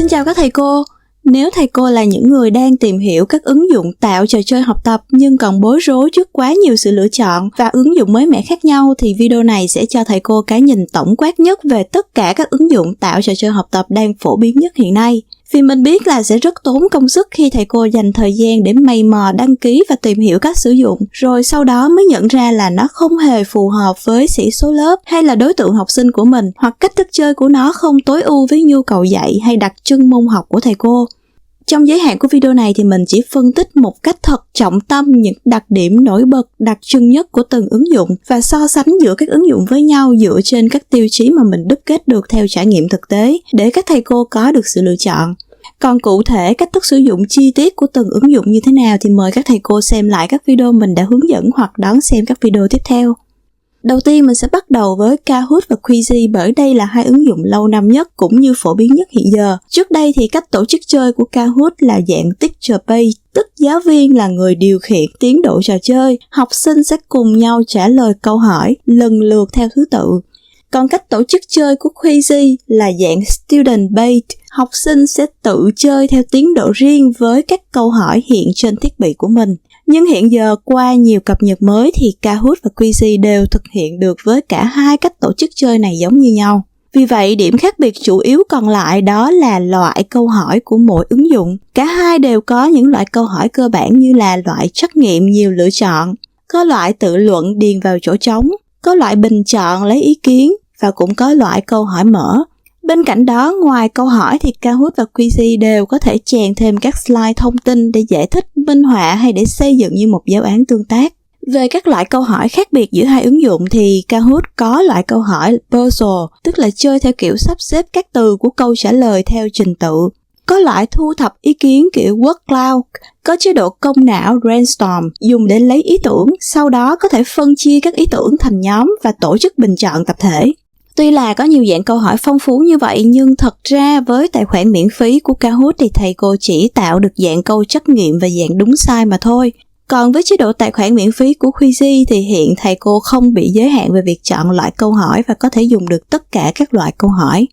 Xin chào các thầy cô. Nếu thầy cô là những người đang tìm hiểu các ứng dụng tạo trò chơi học tập nhưng còn bối rối trước quá nhiều sự lựa chọn và ứng dụng mới mẻ khác nhau thì video này sẽ cho thầy cô cái nhìn tổng quát nhất về tất cả các ứng dụng tạo trò chơi học tập đang phổ biến nhất hiện nay. Vì mình biết là sẽ rất tốn công sức khi thầy cô dành thời gian để mày mò đăng ký và tìm hiểu cách sử dụng, rồi sau đó mới nhận ra là nó không hề phù hợp với sĩ số lớp hay là đối tượng học sinh của mình, hoặc cách thức chơi của nó không tối ưu với nhu cầu dạy hay đặc trưng môn học của thầy cô. Trong giới hạn của video này thì mình chỉ phân tích một cách thật trọng tâm những đặc điểm nổi bật, đặc trưng nhất của từng ứng dụng và so sánh giữa các ứng dụng với nhau dựa trên các tiêu chí mà mình đúc kết được theo trải nghiệm thực tế để các thầy cô có được sự lựa chọn. Còn cụ thể cách thức sử dụng chi tiết của từng ứng dụng như thế nào thì mời các thầy cô xem lại các video mình đã hướng dẫn hoặc đón xem các video tiếp theo. Đầu tiên mình sẽ bắt đầu với Kahoot và Quizy bởi đây là hai ứng dụng lâu năm nhất cũng như phổ biến nhất hiện giờ. Trước đây thì cách tổ chức chơi của Kahoot là dạng teacher based, tức giáo viên là người điều khiển tiến độ trò chơi, học sinh sẽ cùng nhau trả lời câu hỏi lần lượt theo thứ tự. Còn cách tổ chức chơi của Quizy là dạng student based, học sinh sẽ tự chơi theo tiến độ riêng với các câu hỏi hiện trên thiết bị của mình. Nhưng hiện giờ qua nhiều cập nhật mới thì Kahoot và Quizy đều thực hiện được với cả hai cách tổ chức chơi này giống như nhau. Vì vậy, điểm khác biệt chủ yếu còn lại đó là loại câu hỏi của mỗi ứng dụng. Cả hai đều có những loại câu hỏi cơ bản như là loại trắc nghiệm nhiều lựa chọn, có loại tự luận điền vào chỗ trống, có loại bình chọn lấy ý kiến và cũng có loại câu hỏi mở. Bên cạnh đó, ngoài câu hỏi thì Kahoot và Quizy đều có thể chèn thêm các slide thông tin để giải thích, minh họa hay để xây dựng như một giáo án tương tác. Về các loại câu hỏi khác biệt giữa hai ứng dụng thì Kahoot có loại câu hỏi puzzle, tức là chơi theo kiểu sắp xếp các từ của câu trả lời theo trình tự. Có loại thu thập ý kiến kiểu word cloud, có chế độ công não brainstorm dùng để lấy ý tưởng, sau đó có thể phân chia các ý tưởng thành nhóm và tổ chức bình chọn tập thể. Tuy là có nhiều dạng câu hỏi phong phú như vậy nhưng thật ra với tài khoản miễn phí của Kahoot thì thầy cô chỉ tạo được dạng câu trắc nghiệm và dạng đúng sai mà thôi. Còn với chế độ tài khoản miễn phí của Quizy thì hiện thầy cô không bị giới hạn về việc chọn loại câu hỏi và có thể dùng được tất cả các loại câu hỏi.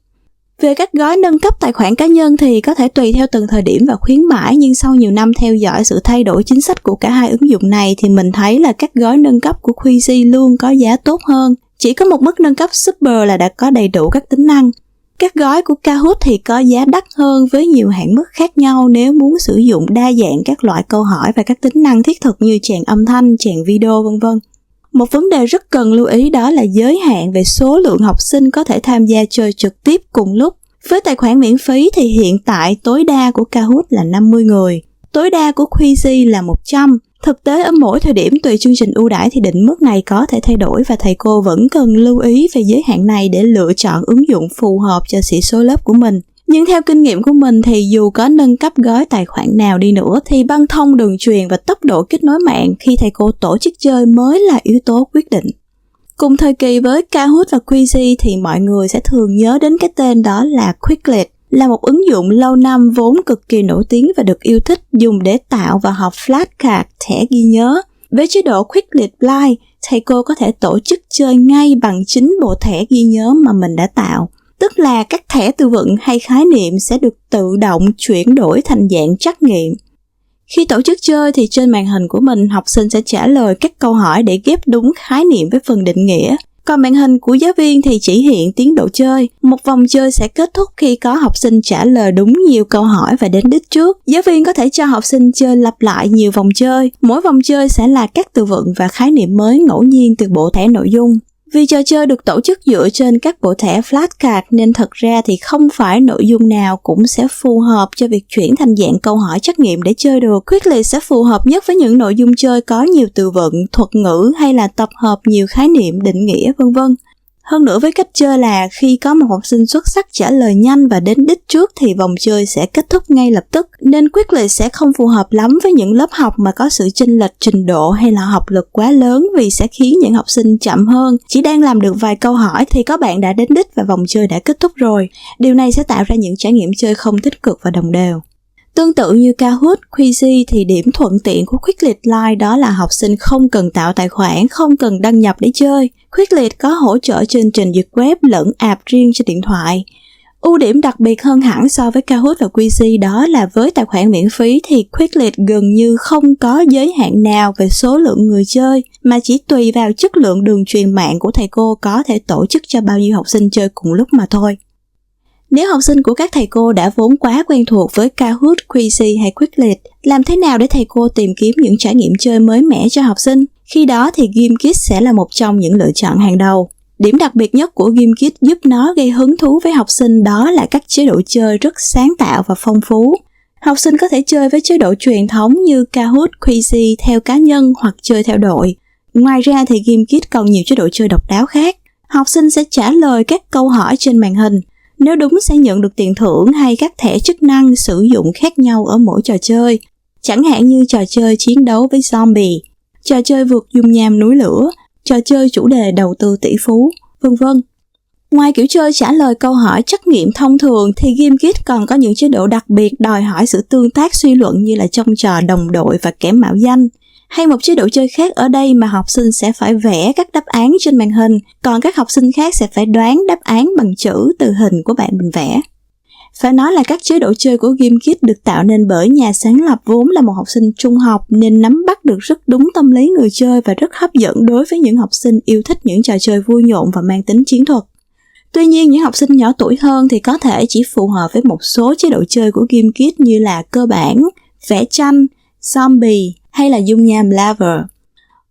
Về các gói nâng cấp tài khoản cá nhân thì có thể tùy theo từng thời điểm và khuyến mãi, nhưng sau nhiều năm theo dõi sự thay đổi chính sách của cả hai ứng dụng này thì mình thấy là các gói nâng cấp của Quizy luôn có giá tốt hơn. Chỉ có một mức nâng cấp Super là đã có đầy đủ các tính năng. Các gói của Kahoot thì có giá đắt hơn với nhiều hạn mức khác nhau nếu muốn sử dụng đa dạng các loại câu hỏi và các tính năng thiết thực như chèn âm thanh, chèn video v.v. Một vấn đề rất cần lưu ý đó là giới hạn về số lượng học sinh có thể tham gia chơi trực tiếp cùng lúc. Với tài khoản miễn phí thì hiện tại tối đa của Kahoot là 50 người, tối đa của Quizy là 100. Thực tế ở mỗi thời điểm tùy chương trình ưu đãi thì định mức này có thể thay đổi và thầy cô vẫn cần lưu ý về giới hạn này để lựa chọn ứng dụng phù hợp cho sĩ số lớp của mình. Nhưng theo kinh nghiệm của mình thì dù có nâng cấp gói tài khoản nào đi nữa thì băng thông đường truyền và tốc độ kết nối mạng khi thầy cô tổ chức chơi mới là yếu tố quyết định. Cùng thời kỳ với Kahoot và Quizy thì mọi người sẽ thường nhớ đến cái tên đó là Quizlet, là một ứng dụng lâu năm vốn cực kỳ nổi tiếng và được yêu thích dùng để tạo và học flashcard, thẻ ghi nhớ. Với chế độ Quizlet Blind, thầy cô có thể tổ chức chơi ngay bằng chính bộ thẻ ghi nhớ mà mình đã tạo. Tức là các thẻ từ vựng hay khái niệm sẽ được tự động chuyển đổi thành dạng trắc nghiệm. Khi tổ chức chơi thì trên màn hình của mình, học sinh sẽ trả lời các câu hỏi để ghép đúng khái niệm với phần định nghĩa. Còn màn hình của giáo viên thì chỉ hiện tiến độ chơi. Một vòng chơi sẽ kết thúc khi có học sinh trả lời đúng nhiều câu hỏi và đến đích trước. Giáo viên có thể cho học sinh chơi lặp lại nhiều vòng chơi. Mỗi vòng chơi sẽ là các từ vựng và khái niệm mới ngẫu nhiên từ bộ thẻ nội dung. Vì trò chơi được tổ chức dựa trên các bộ thẻ flashcard nên thật ra thì không phải nội dung nào cũng sẽ phù hợp cho việc chuyển thành dạng câu hỏi trắc nghiệm để chơi được. Quizlet sẽ phù hợp nhất với những nội dung chơi có nhiều từ vựng, thuật ngữ hay là tập hợp nhiều khái niệm, định nghĩa v.v. Hơn nữa với cách chơi là khi có một học sinh xuất sắc trả lời nhanh và đến đích trước thì vòng chơi sẽ kết thúc ngay lập tức, nên Quizlet sẽ không phù hợp lắm với những lớp học mà có sự chênh lệch trình độ hay là học lực quá lớn vì sẽ khiến những học sinh chậm hơn. Chỉ đang làm được vài câu hỏi thì có bạn đã đến đích và vòng chơi đã kết thúc rồi. Điều này sẽ tạo ra những trải nghiệm chơi không tích cực và đồng đều. Tương tự như Kahoot, Quizy thì điểm thuận tiện của Quizlet Lite đó là học sinh không cần tạo tài khoản, không cần đăng nhập để chơi. Quizlet có hỗ trợ trên trình duyệt web lẫn app riêng cho điện thoại. Ưu điểm đặc biệt hơn hẳn so với Kahoot và Quizy đó là với tài khoản miễn phí thì Quizlet gần như không có giới hạn nào về số lượng người chơi, mà chỉ tùy vào chất lượng đường truyền mạng của thầy cô có thể tổ chức cho bao nhiêu học sinh chơi cùng lúc mà thôi. Nếu học sinh của các thầy cô đã vốn quá quen thuộc với Kahoot, Quizy hay Quizlet, làm thế nào để thầy cô tìm kiếm những trải nghiệm chơi mới mẻ cho học sinh? Khi đó thì GameKids sẽ là một trong những lựa chọn hàng đầu. Điểm đặc biệt nhất của GameKids giúp nó gây hứng thú với học sinh đó là các chế độ chơi rất sáng tạo và phong phú. Học sinh có thể chơi với chế độ truyền thống như Kahoot, Quizy theo cá nhân hoặc chơi theo đội. Ngoài ra thì GameKids còn nhiều chế độ chơi độc đáo khác. Học sinh sẽ trả lời các câu hỏi trên màn hình. Nếu đúng sẽ nhận được tiền thưởng hay các thẻ chức năng sử dụng khác nhau ở mỗi trò chơi. Chẳng hạn như trò chơi chiến đấu với zombie, trò chơi vượt dung nham núi lửa, trò chơi chủ đề đầu tư tỷ phú, vân vân. Ngoài kiểu chơi trả lời câu hỏi trắc nghiệm thông thường thì GameKids còn có những chế độ đặc biệt đòi hỏi sự tương tác suy luận như là trong trò đồng đội và kẻ mạo danh. Hay một chế độ chơi khác ở đây mà học sinh sẽ phải vẽ các đáp án trên màn hình, còn các học sinh khác sẽ phải đoán đáp án bằng chữ từ hình của bạn mình vẽ. Phải nói là các chế độ chơi của GameKids được tạo nên bởi nhà sáng lập vốn là một học sinh trung học nên nắm bắt được rất đúng tâm lý người chơi và rất hấp dẫn đối với những học sinh yêu thích những trò chơi vui nhộn và mang tính chiến thuật. Tuy nhiên, những học sinh nhỏ tuổi hơn thì có thể chỉ phù hợp với một số chế độ chơi của GameKids như là cơ bản, vẽ tranh, zombie hay là dung nham lava.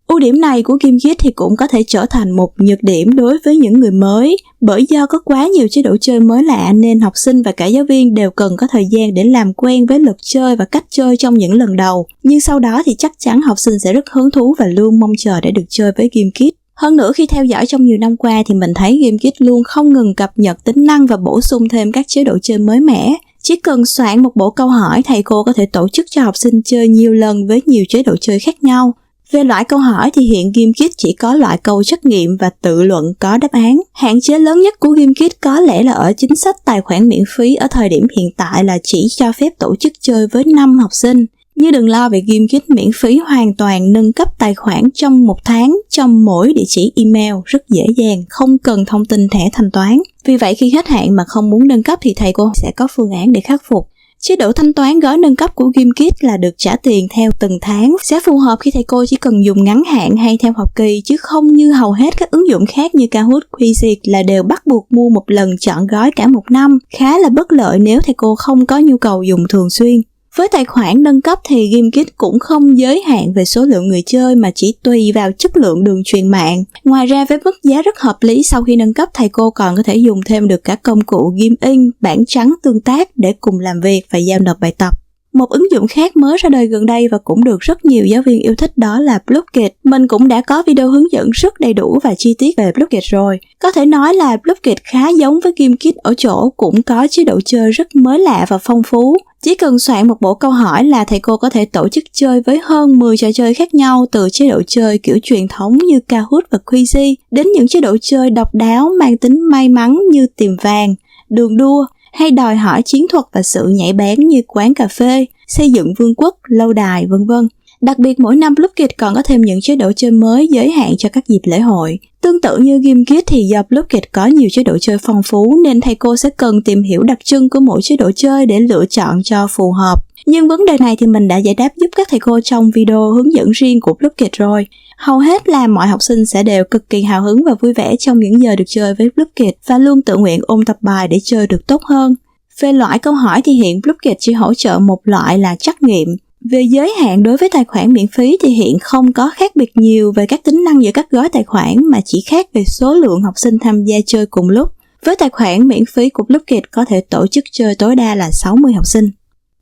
Ưu điểm này của GameKids thì cũng có thể trở thành một nhược điểm đối với những người mới, bởi do có quá nhiều chế độ chơi mới lạ nên học sinh và cả giáo viên đều cần có thời gian để làm quen với luật chơi và cách chơi trong những lần đầu. Nhưng sau đó thì chắc chắn học sinh sẽ rất hứng thú và luôn mong chờ để được chơi với GameKids. Hơn nữa, khi theo dõi trong nhiều năm qua thì mình thấy GameKids luôn không ngừng cập nhật tính năng và bổ sung thêm các chế độ chơi mới mẻ. Chỉ cần soạn một bộ câu hỏi, thầy cô có thể tổ chức cho học sinh chơi nhiều lần với nhiều chế độ chơi khác nhau. Về loại câu hỏi thì hiện GameKids chỉ có loại câu trắc nghiệm và tự luận có đáp án. Hạn chế lớn nhất của GameKids có lẽ là ở chính sách tài khoản miễn phí ở thời điểm hiện tại là chỉ cho phép tổ chức chơi với 5 học sinh. Nhưng đừng lo về GameKids miễn phí hoàn toàn nâng cấp tài khoản trong 1 tháng trong mỗi địa chỉ email rất dễ dàng, không cần thông tin thẻ thanh toán. Vì vậy khi hết hạn mà không muốn nâng cấp thì thầy cô sẽ có phương án để khắc phục. Chế độ thanh toán gói nâng cấp của GameKids là được trả tiền theo từng tháng, sẽ phù hợp khi thầy cô chỉ cần dùng ngắn hạn hay theo học kỳ, chứ không như hầu hết các ứng dụng khác như Kahoot, Quizy là đều bắt buộc mua một lần trọn gói cả 1 năm, khá là bất lợi nếu thầy cô không có nhu cầu dùng thường xuyên. Với tài khoản nâng cấp thì GameKids cũng không giới hạn về số lượng người chơi mà chỉ tùy vào chất lượng đường truyền mạng. Ngoài ra với mức giá rất hợp lý, sau khi nâng cấp thầy cô còn có thể dùng thêm được cả công cụ Game In, bảng trắng tương tác để cùng làm việc và giao nộp bài tập. Một ứng dụng khác mới ra đời gần đây và cũng được rất nhiều giáo viên yêu thích đó là Blockids. Mình cũng đã có video hướng dẫn rất đầy đủ và chi tiết về Blockids rồi. Có thể nói là Blockids khá giống với GameKids ở chỗ cũng có chế độ chơi rất mới lạ và phong phú. Chỉ cần soạn một bộ câu hỏi là thầy cô có thể tổ chức chơi với hơn 10 trò chơi khác nhau, từ chế độ chơi kiểu truyền thống như Kahoot và Quizy đến những chế độ chơi độc đáo mang tính may mắn như tìm vàng, đường đua hay đòi hỏi chiến thuật và sự nhạy bén như quán cà phê, xây dựng vương quốc, lâu đài, vân vân. Đặc biệt mỗi năm Blockids còn có thêm những chế độ chơi mới giới hạn cho các dịp lễ hội. Tương tự như GameKids thì do Blockids có nhiều chế độ chơi phong phú nên thầy cô sẽ cần tìm hiểu đặc trưng của mỗi chế độ chơi để lựa chọn cho phù hợp. Nhưng vấn đề này thì mình đã giải đáp giúp các thầy cô trong video hướng dẫn riêng của Blockids rồi. Hầu hết là mọi học sinh sẽ đều cực kỳ hào hứng và vui vẻ trong những giờ được chơi với Blockids và luôn tự nguyện ôn tập bài để chơi được tốt hơn. Về loại câu hỏi thì hiện Blockids chỉ hỗ trợ một loại là trắc nghiệm. Về giới hạn đối với tài khoản miễn phí thì hiện không có khác biệt nhiều về các tính năng giữa các gói tài khoản mà chỉ khác về số lượng học sinh tham gia chơi cùng lúc. Với tài khoản miễn phí của Blockids có thể tổ chức chơi tối đa là 60 học sinh.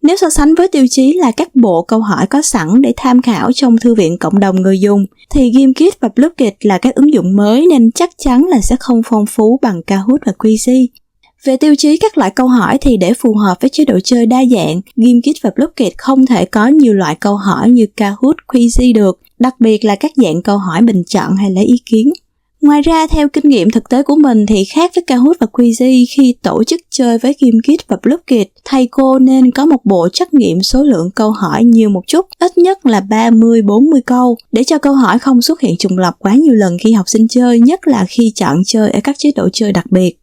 Nếu so sánh với tiêu chí là các bộ câu hỏi có sẵn để tham khảo trong thư viện cộng đồng người dùng, thì GameKids và Blockids là các ứng dụng mới nên chắc chắn là sẽ không phong phú bằng Kahoot và Quizy. Về tiêu chí các loại câu hỏi thì để phù hợp với chế độ chơi đa dạng, GameKids và Blockids không thể có nhiều loại câu hỏi như Kahoot, Quizy được, đặc biệt là các dạng câu hỏi bình chọn hay lấy ý kiến. Ngoài ra, theo kinh nghiệm thực tế của mình thì khác với Kahoot và Quizy, khi tổ chức chơi với GameKids và Blockids, thầy cô nên có một bộ trắc nghiệm số lượng câu hỏi nhiều một chút, ít nhất là 30-40 câu, để cho câu hỏi không xuất hiện trùng lặp quá nhiều lần khi học sinh chơi, nhất là khi chọn chơi ở các chế độ chơi đặc biệt.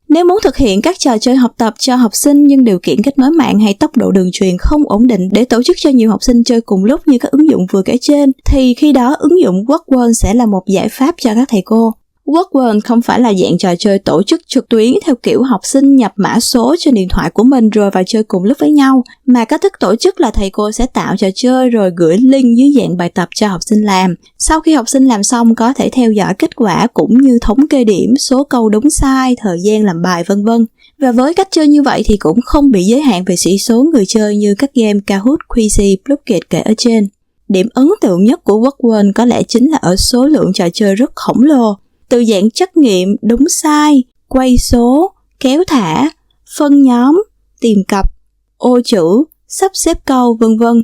Nếu muốn thực hiện các trò chơi học tập cho học sinh nhưng điều kiện kết nối mạng hay tốc độ đường truyền không ổn định để tổ chức cho nhiều học sinh chơi cùng lúc như các ứng dụng vừa kể trên, thì khi đó ứng dụng Workworld sẽ là một giải pháp cho các thầy cô. Workworld không phải là dạng trò chơi tổ chức trực tuyến theo kiểu học sinh nhập mã số trên điện thoại của mình rồi vào chơi cùng lúc với nhau, mà cách thức tổ chức là thầy cô sẽ tạo trò chơi rồi gửi link dưới dạng bài tập cho học sinh làm. Sau khi học sinh làm xong có thể theo dõi kết quả cũng như thống kê điểm, số câu đúng sai, thời gian làm bài vân vân. Và với cách chơi như vậy thì cũng không bị giới hạn về sĩ số người chơi như các game Kahoot, Quizy, Blooket kể ở trên. Điểm ấn tượng nhất của Workworld có lẽ chính là ở số lượng trò chơi rất khổng lồ. Từ dạng trắc nghiệm, đúng sai, quay số, kéo thả, phân nhóm, tìm cặp, ô chữ, sắp xếp câu vân vân.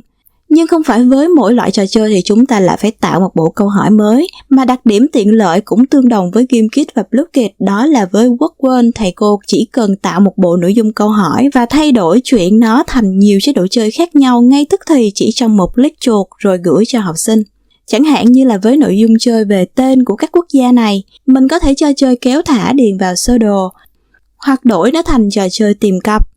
Nhưng không phải với mỗi loại trò chơi thì chúng ta lại phải tạo một bộ câu hỏi mới, mà đặc điểm tiện lợi cũng tương đồng với GameKit và Blooket, đó là với Workworld thầy cô chỉ cần tạo một bộ nội dung câu hỏi và thay đổi chuyển nó thành nhiều chế độ chơi khác nhau ngay tức thì chỉ trong một click chuột rồi gửi cho học sinh. Chẳng hạn như là với nội dung chơi về tên của các quốc gia này, mình có thể cho chơi kéo thả điền vào sơ đồ, hoặc đổi nó thành trò chơi tìm cặp,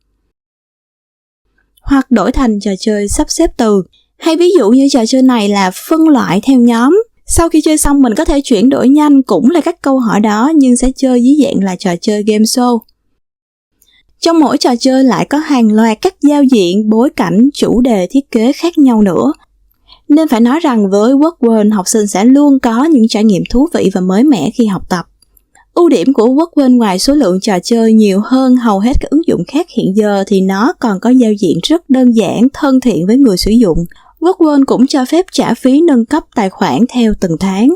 hoặc đổi thành trò chơi sắp xếp từ. Hay ví dụ như trò chơi này là phân loại theo nhóm. Sau khi chơi xong mình có thể chuyển đổi nhanh cũng là các câu hỏi đó nhưng sẽ chơi dưới dạng là trò chơi game show. Trong mỗi trò chơi lại có hàng loạt các giao diện, bối cảnh, chủ đề, thiết kế khác nhau nữa. Nên phải nói rằng với Workworld, học sinh sẽ luôn có những trải nghiệm thú vị và mới mẻ khi học tập. Ưu điểm của Workworld ngoài số lượng trò chơi nhiều hơn hầu hết các ứng dụng khác hiện giờ thì nó còn có giao diện rất đơn giản, thân thiện với người sử dụng. Workworld cũng cho phép trả phí nâng cấp tài khoản theo từng tháng.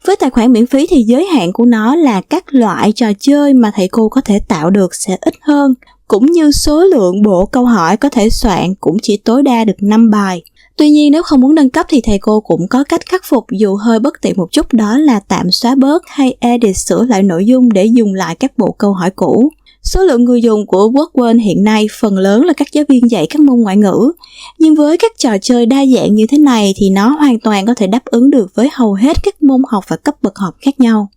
Với tài khoản miễn phí thì giới hạn của nó là các loại trò chơi mà thầy cô có thể tạo được sẽ ít hơn, cũng như số lượng bộ câu hỏi có thể soạn cũng chỉ tối đa được 5 bài. Tuy nhiên nếu không muốn nâng cấp thì thầy cô cũng có cách khắc phục dù hơi bất tiện một chút, đó là tạm xóa bớt hay edit sửa lại nội dung để dùng lại các bộ câu hỏi cũ. Số lượng người dùng của Workworld hiện nay phần lớn là các giáo viên dạy các môn ngoại ngữ, nhưng với các trò chơi đa dạng như thế này thì nó hoàn toàn có thể đáp ứng được với hầu hết các môn học và cấp bậc học khác nhau.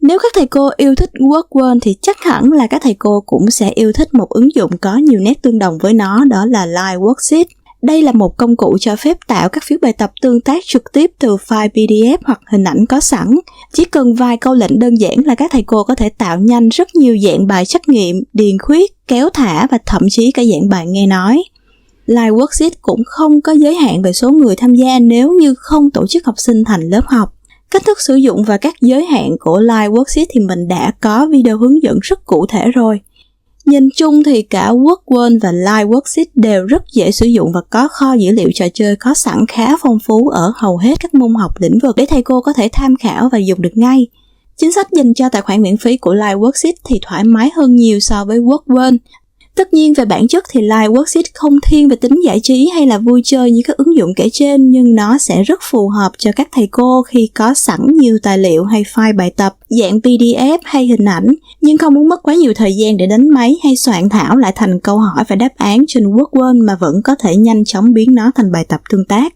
Nếu các thầy cô yêu thích Workworld thì chắc hẳn là các thầy cô cũng sẽ yêu thích một ứng dụng có nhiều nét tương đồng với nó, đó là Live Worksheet. Đây là một công cụ cho phép tạo các phiếu bài tập tương tác trực tiếp từ file PDF hoặc hình ảnh có sẵn. Chỉ cần vài câu lệnh đơn giản là các thầy cô có thể tạo nhanh rất nhiều dạng bài trắc nghiệm, điền khuyết, kéo thả và thậm chí cả dạng bài nghe nói. Live Worksheet cũng không có giới hạn về số người tham gia nếu như không tổ chức học sinh thành lớp học. Cách thức sử dụng và các giới hạn của Live Worksheet thì mình đã có video hướng dẫn rất cụ thể rồi. Nhìn chung thì cả Workworld và Live Worksheet đều rất dễ sử dụng và có kho dữ liệu trò chơi có sẵn khá phong phú ở hầu hết các môn học lĩnh vực để thầy cô có thể tham khảo và dùng được ngay. Chính sách dành cho tài khoản miễn phí của Live Worksheet thì thoải mái hơn nhiều so với Workworld. Tất nhiên về bản chất thì Live Worksheet không thiên về tính giải trí hay là vui chơi như các ứng dụng kể trên, nhưng nó sẽ rất phù hợp cho các thầy cô khi có sẵn nhiều tài liệu hay file bài tập, dạng PDF hay hình ảnh, nhưng không muốn mất quá nhiều thời gian để đánh máy hay soạn thảo lại thành câu hỏi và đáp án trên Workworld mà vẫn có thể nhanh chóng biến nó thành bài tập tương tác.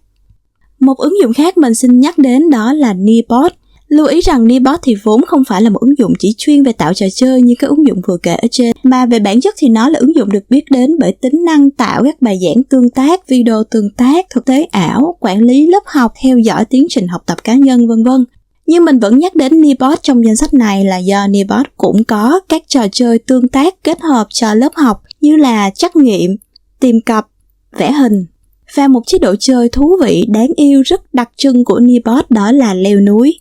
Một ứng dụng khác mình xin nhắc đến đó là Nearpod. Lưu ý rằng Nearpod thì vốn không phải là một ứng dụng chỉ chuyên về tạo trò chơi như các ứng dụng vừa kể ở trên, mà về bản chất thì nó là ứng dụng được biết đến bởi tính năng tạo các bài giảng tương tác, video tương tác, thực tế ảo, quản lý lớp học, theo dõi tiến trình học tập cá nhân vân vân. Nhưng mình vẫn nhắc đến Nearpod trong danh sách này là do Nearpod cũng có các trò chơi tương tác kết hợp cho lớp học như là trắc nghiệm, tìm cặp, vẽ hình. Và một chế độ chơi thú vị, đáng yêu rất đặc trưng của Nearpod đó là leo núi.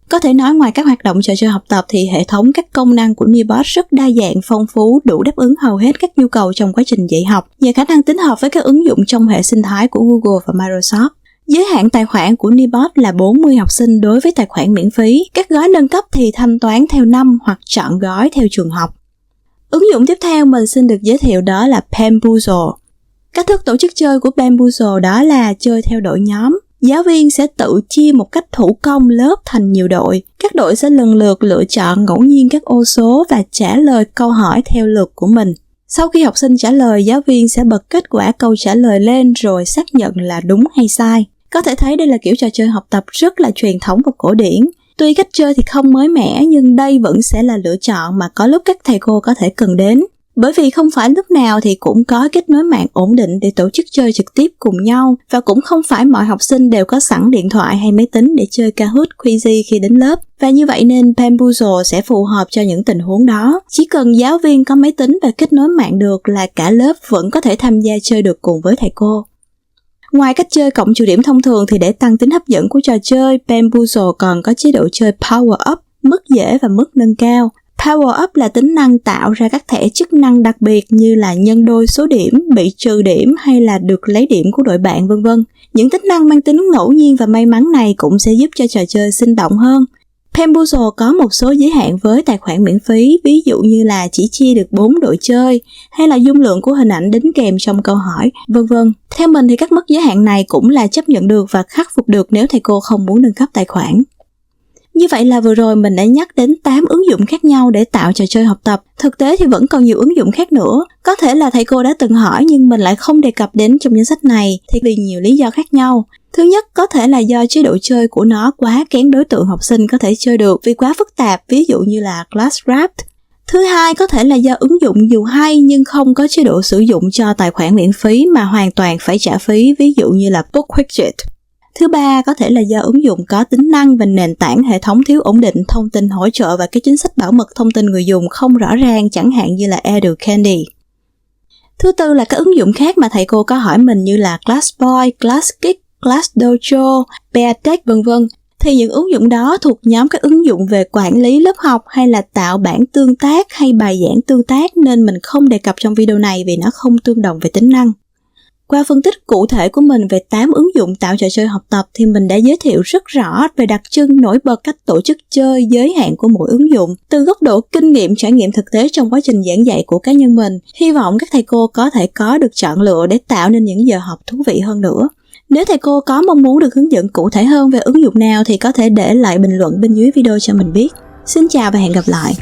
Có thể nói ngoài các hoạt động trò chơi học tập thì hệ thống các công năng của Nearpod rất đa dạng, phong phú, đủ đáp ứng hầu hết các nhu cầu trong quá trình dạy học, nhờ khả năng tính hợp với các ứng dụng trong hệ sinh thái của Google và Microsoft. Giới hạn tài khoản của Nearpod là 40 học sinh đối với tài khoản miễn phí. Các gói nâng cấp thì thanh toán theo năm hoặc chọn gói theo trường học. Ứng dụng tiếp theo mình xin được giới thiệu đó là Bamboozle. Cách thức tổ chức chơi của Bamboozle đó là chơi theo đội nhóm. Giáo viên sẽ tự chia một cách thủ công lớp thành nhiều đội. Các đội sẽ lần lượt lựa chọn ngẫu nhiên các ô số và trả lời câu hỏi theo lượt của mình. Sau khi học sinh trả lời, giáo viên sẽ bật kết quả câu trả lời lên rồi xác nhận là đúng hay sai. Có thể thấy đây là kiểu trò chơi học tập rất là truyền thống và cổ điển. Tuy cách chơi thì không mới mẻ nhưng đây vẫn sẽ là lựa chọn mà có lúc các thầy cô có thể cần đến. Bởi vì không phải lúc nào thì cũng có kết nối mạng ổn định để tổ chức chơi trực tiếp cùng nhau, và cũng không phải mọi học sinh đều có sẵn điện thoại hay máy tính để chơi Kahoot, Quizy khi đến lớp. Và như vậy nên Bamboozle sẽ phù hợp cho những tình huống đó. Chỉ cần giáo viên có máy tính và kết nối mạng được là cả lớp vẫn có thể tham gia chơi được cùng với thầy cô. Ngoài cách chơi cộng trừ điểm thông thường thì để tăng tính hấp dẫn của trò chơi, Bamboozle còn có chế độ chơi Power Up, mức dễ và mức nâng cao. Power Up là tính năng tạo ra các thẻ chức năng đặc biệt như là nhân đôi số điểm, bị trừ điểm hay là được lấy điểm của đội bạn vân vân. Những tính năng mang tính ngẫu nhiên và may mắn này cũng sẽ giúp cho trò chơi sinh động hơn. Bamboozle có một số giới hạn với tài khoản miễn phí, ví dụ như là chỉ chia được 4 đội chơi, hay là dung lượng của hình ảnh đính kèm trong câu hỏi, vân vân. Theo mình thì các mức giới hạn này cũng là chấp nhận được và khắc phục được nếu thầy cô không muốn nâng cấp tài khoản. Như vậy là vừa rồi mình đã nhắc đến 8 ứng dụng khác nhau để tạo trò chơi học tập. Thực tế thì vẫn còn nhiều ứng dụng khác nữa. Có thể là thầy cô đã từng hỏi nhưng mình lại không đề cập đến trong danh sách này thì vì nhiều lý do khác nhau. Thứ nhất, có thể là do chế độ chơi của nó quá kén đối tượng học sinh có thể chơi được vì quá phức tạp, ví dụ như là Classcraft. Thứ hai, có thể là do ứng dụng dù hay nhưng không có chế độ sử dụng cho tài khoản miễn phí mà hoàn toàn phải trả phí, ví dụ như là Bookwidget. Thứ ba, có thể là do ứng dụng có tính năng và nền tảng hệ thống thiếu ổn định, thông tin hỗ trợ và cái chính sách bảo mật thông tin người dùng không rõ ràng, chẳng hạn như là Educandy. Thứ tư là các ứng dụng khác mà thầy cô có hỏi mình như là Classboy, ClassKick, ClassDojo, Peartech vân vân. Thì những ứng dụng đó thuộc nhóm các ứng dụng về quản lý lớp học hay là tạo bản tương tác hay bài giảng tương tác nên mình không đề cập trong video này vì nó không tương đồng về tính năng. Qua phân tích cụ thể của mình về 8 ứng dụng tạo trò chơi học tập thì mình đã giới thiệu rất rõ về đặc trưng nổi bật cách tổ chức chơi, giới hạn của mỗi ứng dụng. Từ góc độ kinh nghiệm trải nghiệm thực tế trong quá trình giảng dạy của cá nhân mình, hy vọng các thầy cô có thể có được chọn lựa để tạo nên những giờ học thú vị hơn nữa. Nếu thầy cô có mong muốn được hướng dẫn cụ thể hơn về ứng dụng nào thì có thể để lại bình luận bên dưới video cho mình biết. Xin chào và hẹn gặp lại!